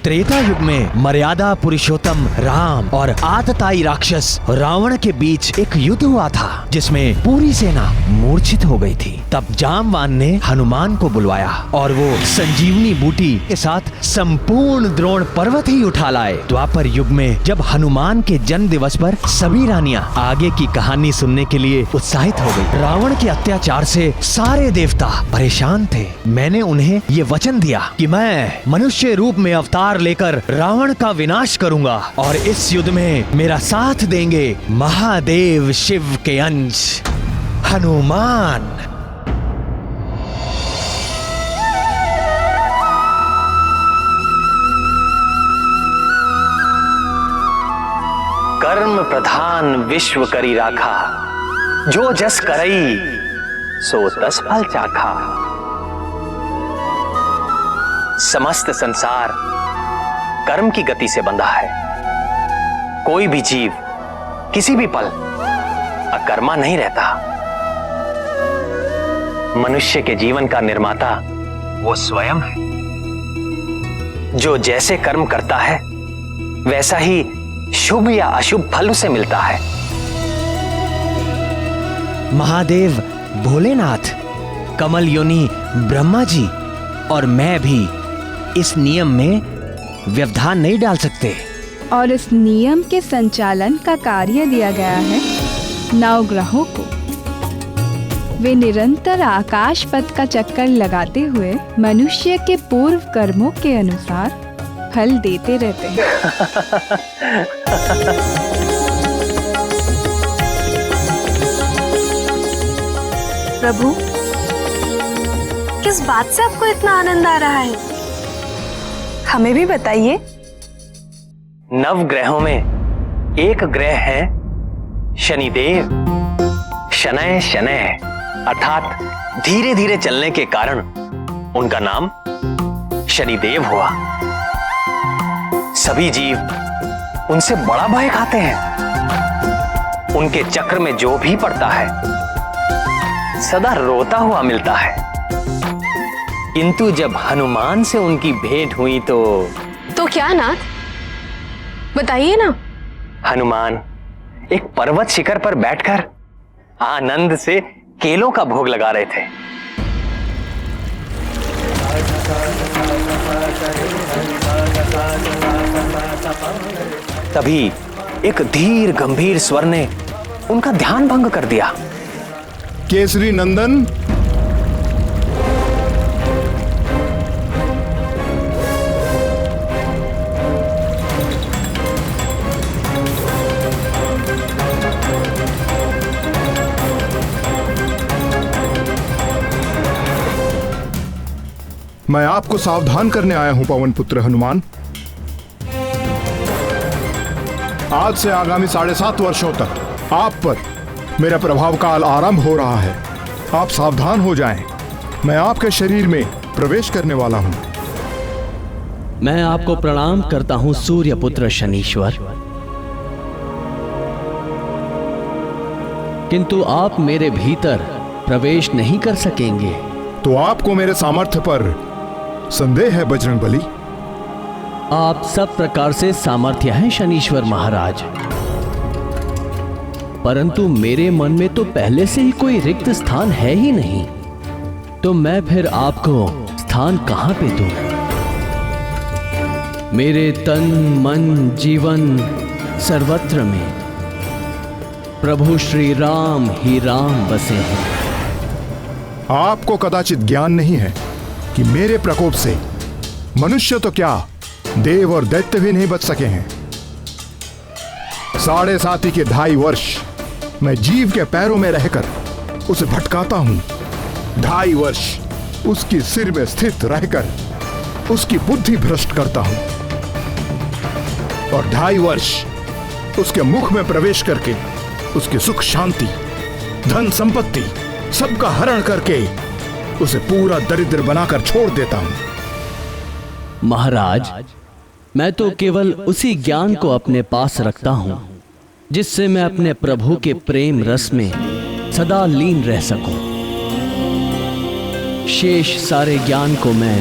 त्रेता युग में मर्यादा पुरुषोत्तम राम और आतताई राक्षस रावण के बीच एक युद्ध हुआ था, जिसमें पूरी सेना मूर्छित हो गई थी। तब जामवान ने हनुमान को बुलवाया और वो संजीवनी बूटी के साथ संपूर्ण द्रोण पर्वत ही उठा लाए। द्वापर युग में जब हनुमान के जन्म दिवस पर सभी रानियां आगे की कहानी सुनने के लिए उत्साहित हो गई। रावण के अत्याचार से सारे देवता परेशान थे। मैंने उन्हें ये वचन दिया कि मैं मनुष्य रूप में अवतार लेकर रावण का विनाश करूंगा और इस युद्ध में मेरा साथ देंगे महादेव शिव के अंश हनुमान। कर्म प्रधान विश्व करी राखा, जो जस करई सो तस फल चाखा। समस्त संसार कर्म की गति से बंधा है। कोई भी जीव किसी भी पल अकर्मा नहीं रहता। मनुष्य के जीवन का निर्माता वो स्वयं है। जो जैसे कर्म करता है वैसा ही शुभ या अशुभ फल उसे मिलता है। महादेव भोलेनाथ, कमल योनि ब्रह्मा जी और मैं भी इस नियम में व्यवधान नहीं डाल सकते। और इस नियम के संचालन का कार्य दिया गया है 9 ग्रहों को। वे निरंतर आकाश पथ का चक्कर लगाते हुए मनुष्य के पूर्व कर्मों के अनुसार फल देते रहते हैं। प्रभु, किस बात से आपको इतना आनंद आ रहा है? हमें भी बताइए। 9 ग्रहों में एक ग्रह है शनिदेव। शनय शनय अर्थात धीरे धीरे चलने के कारण उनका नाम शनिदेव हुआ। सभी जीव उनसे बड़ा भय खाते हैं। उनके चक्र में जो भी पड़ता है सदा रोता हुआ मिलता है। किंतु जब हनुमान से उनकी भेंट हुई तो क्या नाथ, बताइए ना। हनुमान एक पर्वत शिखर पर बैठकर आनंद से केलों का भोग लगा रहे थे। तभी एक धीर गंभीर स्वर ने उनका ध्यान भंग कर दिया। केसरी नंदन, मैं आपको सावधान करने आया हूं पवन पुत्र हनुमान। आज से आगामी 7.5 वर्षों तक आप पर मेरा प्रभाव काल आरंभ हो रहा है। आप सावधान हो जाएं। मैं आपके शरीर में प्रवेश करने वाला हूं। मैं आपको प्रणाम करता हूं सूर्य पुत्र शनीश्वर, किंतु आप मेरे भीतर प्रवेश नहीं कर सकेंगे। तो आपको मेरे सामर्थ्य पर संदेह है बजरंगबली? आप सब प्रकार से सामर्थ्य हैं शनीश्वर महाराज, परंतु मेरे मन में तो पहले से ही कोई रिक्त स्थान है ही नहीं। तो मैं फिर आपको स्थान कहां पे दूं? मेरे तन मन जीवन सर्वत्र में प्रभु श्री राम ही राम बसे हैं। आपको कदाचित ज्ञान नहीं है कि मेरे प्रकोप से मनुष्य तो क्या, देव और दैत्य भी नहीं बच सके हैं। 7.5 के 2.5 वर्ष मैं जीव के पैरों में रहकर उसे भटकाता हूं। 2.5 वर्ष उसकी सिर में स्थित रहकर उसकी बुद्धि भ्रष्ट करता हूं और 2.5 वर्ष उसके मुख में प्रवेश करके उसकी सुख शांति धन संपत्ति सबका हरण करके उसे पूरा दरिद्र बनाकर छोड़ देता हूं। महाराज, मैं तो केवल उसी ज्ञान को अपने पास रखता हूं जिससे मैं अपने प्रभु के प्रेम रस में सदा लीन रह सकूं। शेष सारे ज्ञान को मैं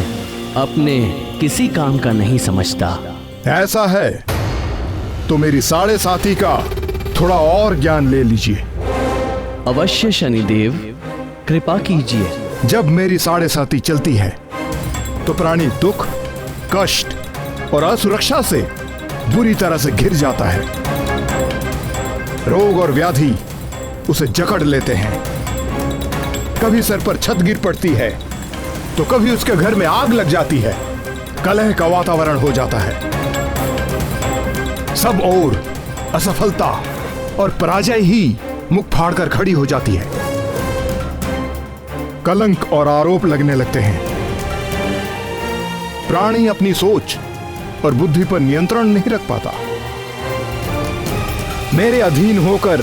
अपने किसी काम का नहीं समझता। ऐसा है तो मेरी साढ़े साथी का थोड़ा और ज्ञान ले लीजिए। अवश्य शनिदेव, कृपा कीजिए। जब मेरी साढ़े साथी चलती है तो प्राणी दुख, कष्ट और असुरक्षा से बुरी तरह से घिर जाता है। रोग और व्याधि उसे जकड़ लेते हैं। कभी सर पर छत गिर पड़ती है तो कभी उसके घर में आग लग जाती है। कलह का वातावरण हो जाता है। सब ओर असफलता और पराजय ही मुख फाड़कर खड़ी हो जाती है। कलंक और आरोप लगने लगते हैं। प्राणी अपनी सोच और बुद्धि पर नियंत्रण नहीं रख पाता। मेरे अधीन होकर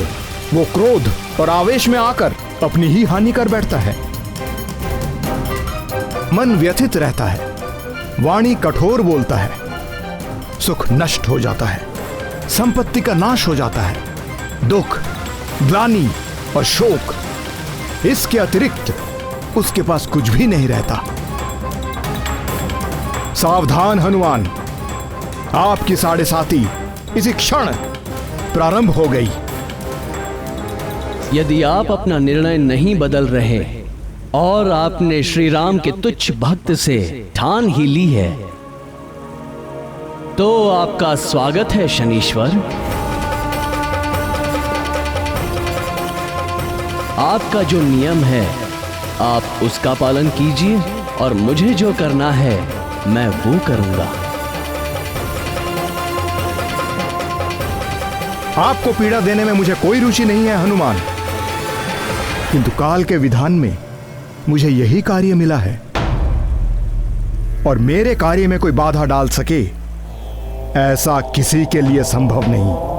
वो क्रोध और आवेश में आकर अपनी ही हानि कर बैठता है। मन व्यथित रहता है, वाणी कठोर बोलता है, सुख नष्ट हो जाता है, संपत्ति का नाश हो जाता है, दुख, ग्लानि और शोक, इसके अतिरिक्त उसके पास कुछ भी नहीं रहता। सावधान हनुमान, आपकी साढ़े साथी इसी क्षण प्रारंभ हो गई। यदि आप अपना निर्णय नहीं बदल रहे और आपने श्री राम के तुच्छ भक्त से ठान ही ली है तो आपका स्वागत है शनीश्वर। आपका जो नियम है आप उसका पालन कीजिए और मुझे जो करना है मैं वो करूंगा। आपको पीड़ा देने में मुझे कोई रुचि नहीं है हनुमान, किंतु काल के विधान में मुझे यही कार्य मिला है और मेरे कार्य में कोई बाधा डाल सके ऐसा किसी के लिए संभव नहीं।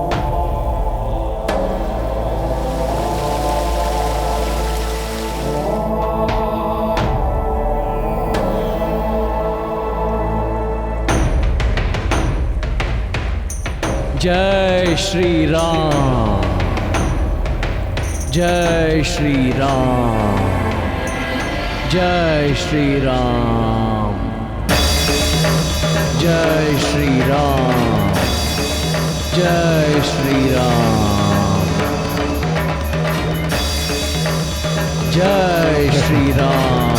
जय श्री राम, जय श्री राम, जय श्री राम, जय श्री राम, जय श्री राम, जय श्री राम।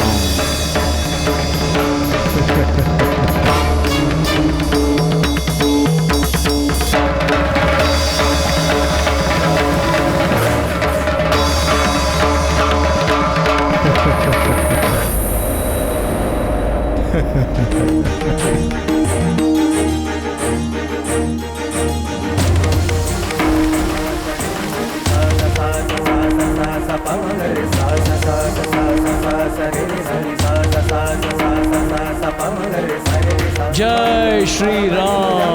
जय श्री राम।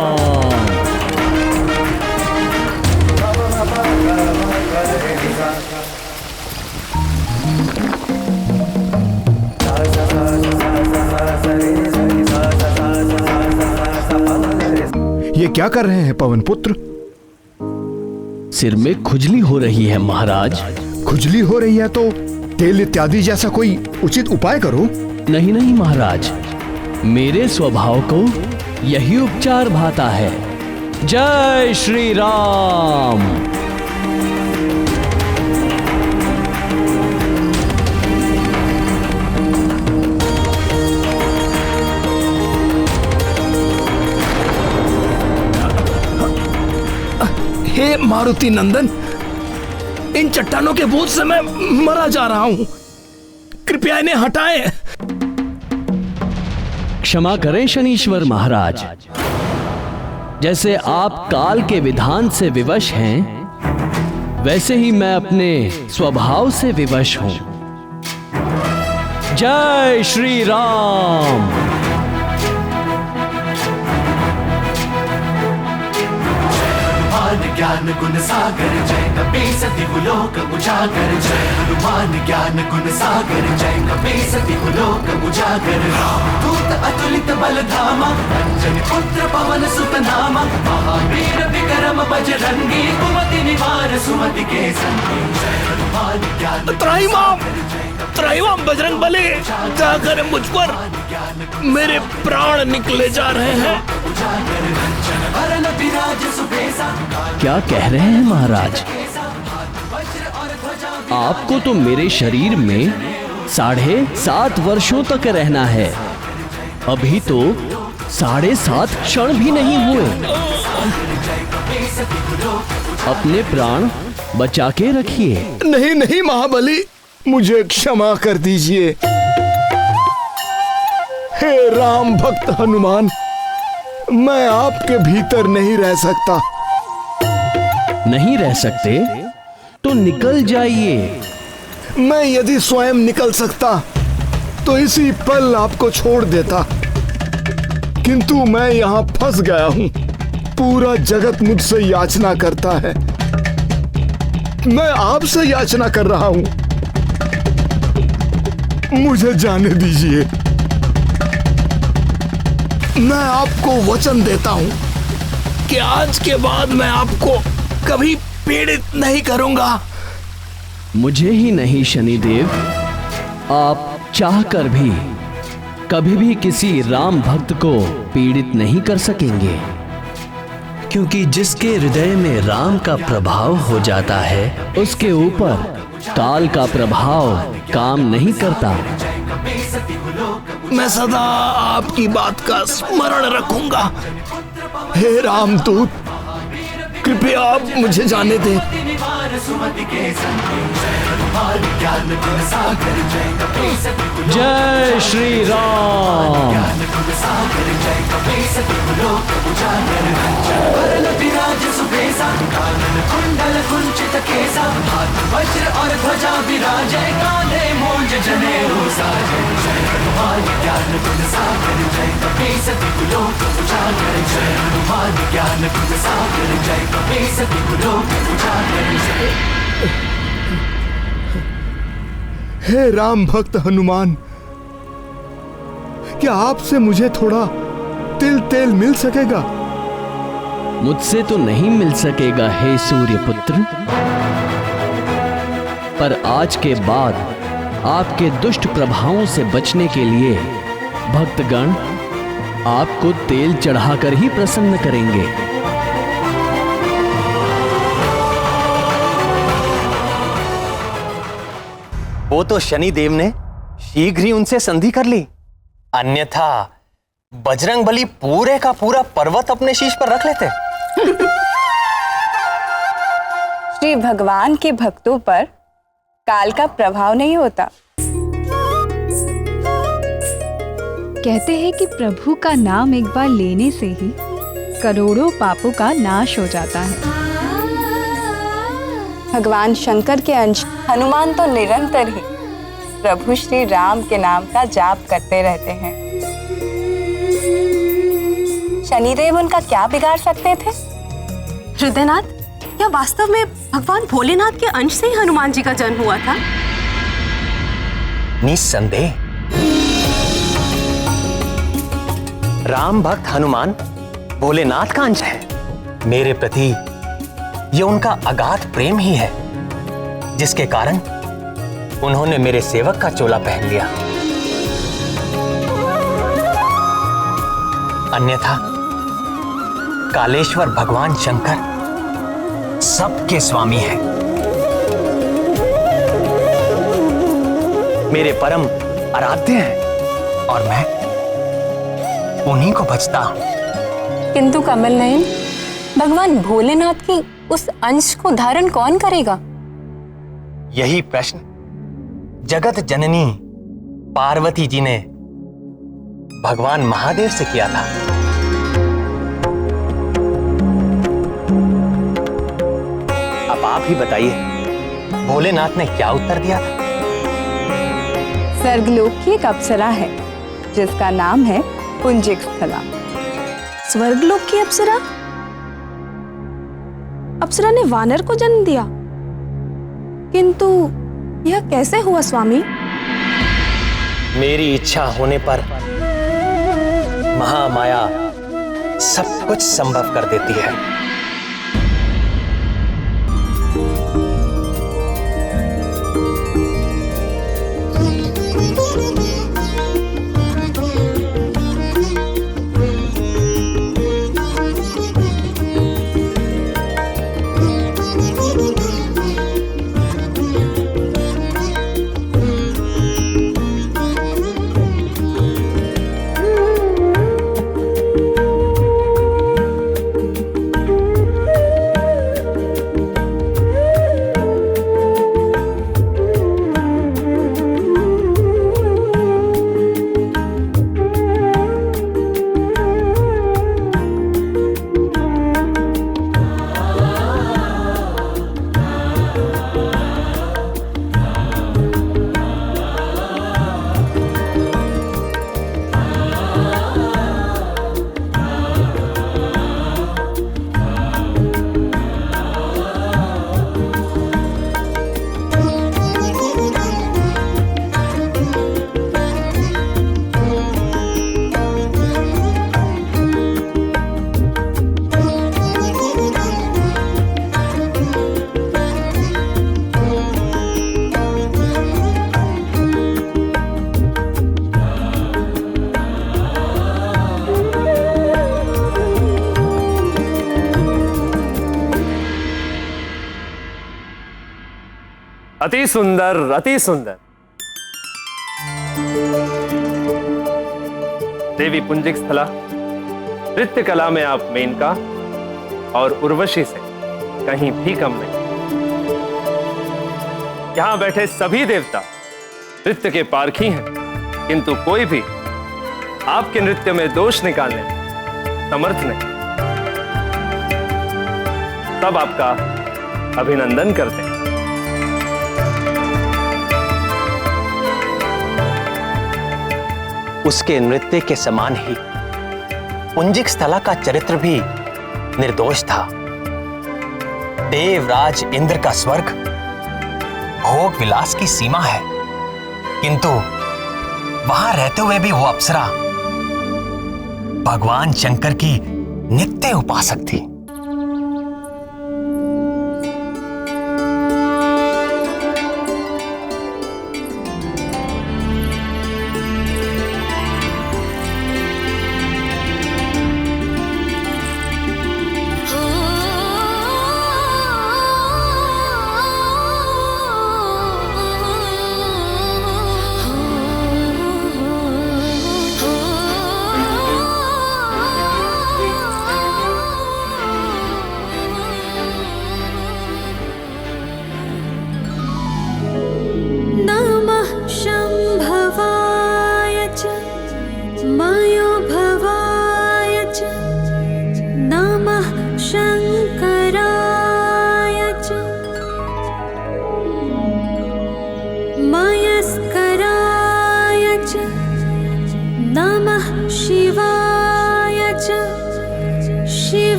ये क्या कर रहे हैं पवन पुत्र? सिर में खुजली हो रही है महाराज। खुजली हो रही है तो तेल इत्यादि जैसा कोई उचित उपाय करो। नहीं नहीं महाराज, मेरे स्वभाव को यही उपचार भाता है। जय श्री राम। हे मारुति नंदन, इन चट्टानों के बोझ से मैं मरा जा रहा हूं, कृपया इन्हें हटाएं। क्षमा करें शनीश्वर महाराज, जैसे आप काल के विधान से विवश हैं वैसे ही मैं अपने स्वभाव से विवश हूं। जय श्री राम। ज्ञान गुण सागर जय कपी सति लोक उजागर। जय हनुमान ज्ञान गुण सागर जय कपी सति लोक उजागर। दूत अतुलित बल धामा अंजन पुत्र पवन सुत नामा। महावीर विक्रम बजरंगी कुमति निवार सुमति के संगी। जय हनुमान ज्ञान त्राहिमाम, त्रैवम बजरंगबली, जाकर मुझ पर मेरे प्राण निकले जा रहे हैं। क्या कह रहे हैं महाराज? आपको तो मेरे शरीर में 7.5 वर्षों तक रहना है। अभी तो 7.5 क्षण भी नहीं हुए। अपने प्राण बचा के रखिए। नहीं नहीं महाबली, मुझे क्षमा कर दीजिए। हे राम भक्त हनुमान, मैं आपके भीतर नहीं रह सकता। नहीं रह सकते तो निकल जाइए। मैं यदि स्वयं निकल सकता तो इसी पल आपको छोड़ देता, किंतु मैं यहाँ फंस गया हूँ। पूरा जगत मुझसे याचना करता है, मैं आपसे याचना कर रहा हूँ। मुझे जाने दीजिए। मैं आपको वचन देता हूँ कि आज के बाद मैं आपको कभी पीड़ित नहीं करूंगा। मुझे ही नहीं शनिदेव, आप चाहकर भी कभी भी किसी राम भक्त को पीड़ित नहीं कर सकेंगे, क्योंकि जिसके हृदय में राम का प्रभाव हो जाता है उसके ऊपर काल का प्रभाव काम नहीं करता। मैं सदा आपकी बात का स्मरण रखूंगा। हे रामदूत, कृपया आप मुझे जाने दें। जय श्री राम। वज्र और ध्वजा विराजे, कांधे मूंज जनेऊ साजे। हनुमान ज्ञान गुण सागर, जय कपीस तिहु लोक उजागर। जय हनुमान ज्ञान गुण सागर, जय कपीस तिहु लोक उजागर। हे राम भक्त हनुमान, क्या आपसे मुझे थोड़ा तिल तेल मिल सकेगा? मुझसे तो नहीं मिल सकेगा हे सूर्यपुत्र, पर आज के बाद आपके दुष्ट प्रभावों से बचने के लिए भक्तगण आपको तेल चढ़ाकर ही प्रसन्न करेंगे। वो तो शनिदेव ने शीघ्र ही उनसे संधि कर ली, अन्यथा बजरंगबली पूरे का पूरा पर्वत अपने शीश पर रख लेते। श्री भगवान के भक्तों पर काल का प्रभाव नहीं होता। कहते हैं कि प्रभु का नाम एक बार लेने से ही करोड़ों पापों का नाश हो जाता है। भगवान शंकर के अंश हनुमान तो निरंतर ही प्रभु श्री राम के नाम का जाप करते रहते हैं। शनिदेव उनका क्या बिगाड़ सकते थे? हृदयनाथ, क्या वास्तव में भगवान भोलेनाथ के अंश से ही हनुमान जी का जन्म हुआ था? निस्संदेह राम भक्त हनुमान भोलेनाथ का अंश है। मेरे प्रति यह उनका अगाध प्रेम ही है, जिसके कारण उन्होंने मेरे सेवक का चोला पहन लिया। अन्यथा कालेश्वर भगवान शंकर सबके स्वामी हैं। मेरे परम आराध्य हैं और मैं उन्हीं को भजता हूं। किंतु कमल नयन, भगवान भोलेनाथ की उस अंश को धारण कौन करेगा? यही प्रश्न जगत जननी पार्वती जी ने भगवान महादेव से किया था। अब आप ही बताइए, भोलेनाथ ने क्या उत्तर दिया था? स्वर्गलोक की एक अप्सरा है जिसका नाम है पुंजिकस्थला। स्वर्गलोक की अप्सरा? अप्सरा ने वानर को जन्म दिया, किंतु यह कैसे हुआ स्वामी? मेरी इच्छा होने पर महामाया सब कुछ संभव कर देती है। अति सुंदर, अति सुंदर। देवी पुंजिक स्थला, नृत्य कला में आप मेनका और उर्वशी से कहीं भी कम नहीं। यहां बैठे सभी देवता नृत्य के पारखी हैं, किंतु कोई भी आपके नृत्य में दोष निकालने में समर्थ नहीं। सब आपका अभिनंदन करते हैं। उसके नृत्य के समान ही पुंजिक स्थला का चरित्र भी निर्दोष था। देवराज इंद्र का स्वर्ग भोग विलास की सीमा है, किंतु वहां रहते हुए भी वो अप्सरा भगवान शंकर की नित्य उपासक थी।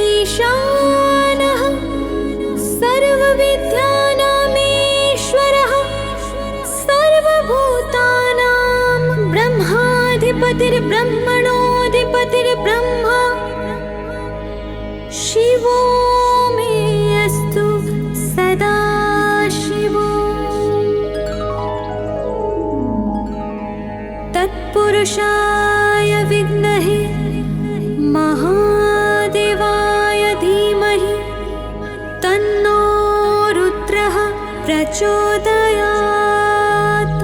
ईशानः सर्वविद्यानामीश्वरः सर्वभूतानां ब्रह्माधिपतिर्ब्रह्मणोऽधिपतिर्ब्रह्मा शिवो मे अस्तु सदा शिवो। तत्पुरुषाय विद्महे महादेवाय धीमहि तन्नो रुद्रः प्रचोदयात्।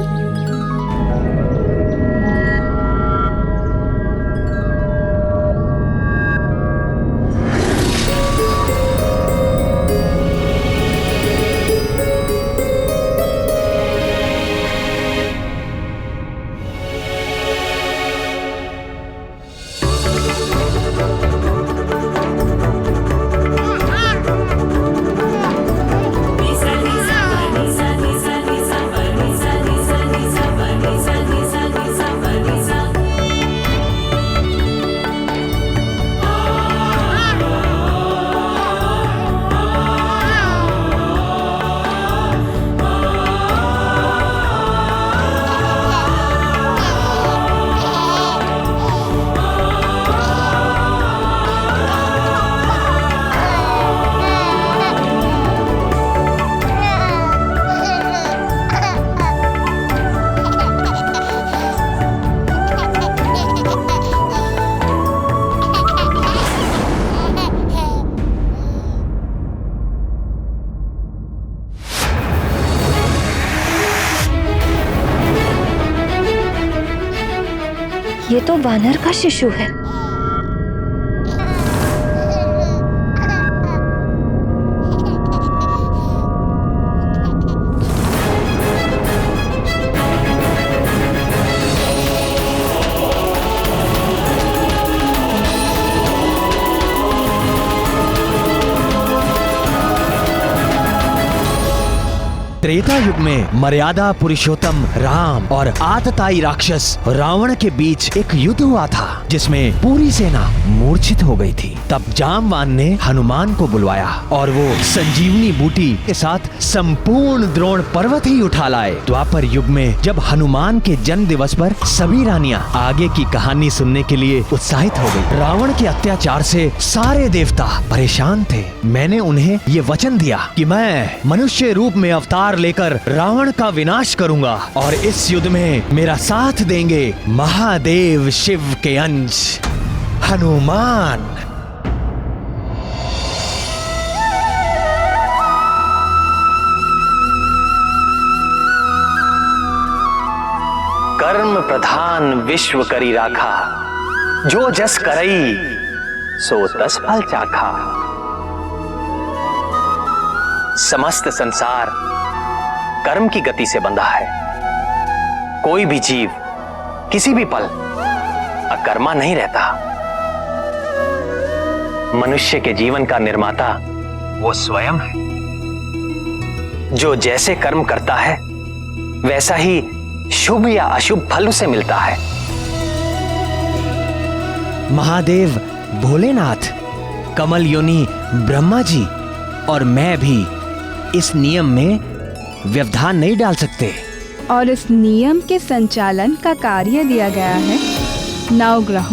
ये तो वानर का शिशु है। त्रेता युग में मर्यादा पुरुषोत्तम राम और आतताई राक्षस रावण के बीच एक युद्ध हुआ था, जिसमें पूरी सेना मूर्छित हो गई थी। तब जामवान ने हनुमान को बुलवाया और वो संजीवनी बूटी के साथ संपूर्ण द्रोण पर्वत ही उठा लाए। द्वापर युग में जब हनुमान के जन्म दिवस पर सभी रानियां आगे की कहानी सुनने के लिए उत्साहित हो गई। रावण के अत्याचार से सारे देवता परेशान थे। मैंने उन्हें ये वचन दिया कि मैं मनुष्य रूप में अवतार लेकर रावण का विनाश करूंगा और इस युद्ध में मेरा साथ देंगे महादेव शिव के अंश हनुमान। प्रधान विश्व करी राखा, जो जस करई सो तस फल चाखा। समस्त संसार कर्म की गति से बंधा है। कोई भी जीव किसी भी पल अकर्मा नहीं रहता। मनुष्य के जीवन का निर्माता वो स्वयं है। जो जैसे कर्म करता है वैसा ही शुभ या अशुभ फल उसे मिलता है। महादेव भोलेनाथ, कमल योनि ब्रह्मा जी और मैं भी इस नियम में व्यवधान नहीं डाल सकते। और इस नियम के संचालन का कार्य दिया गया है नवग्रहों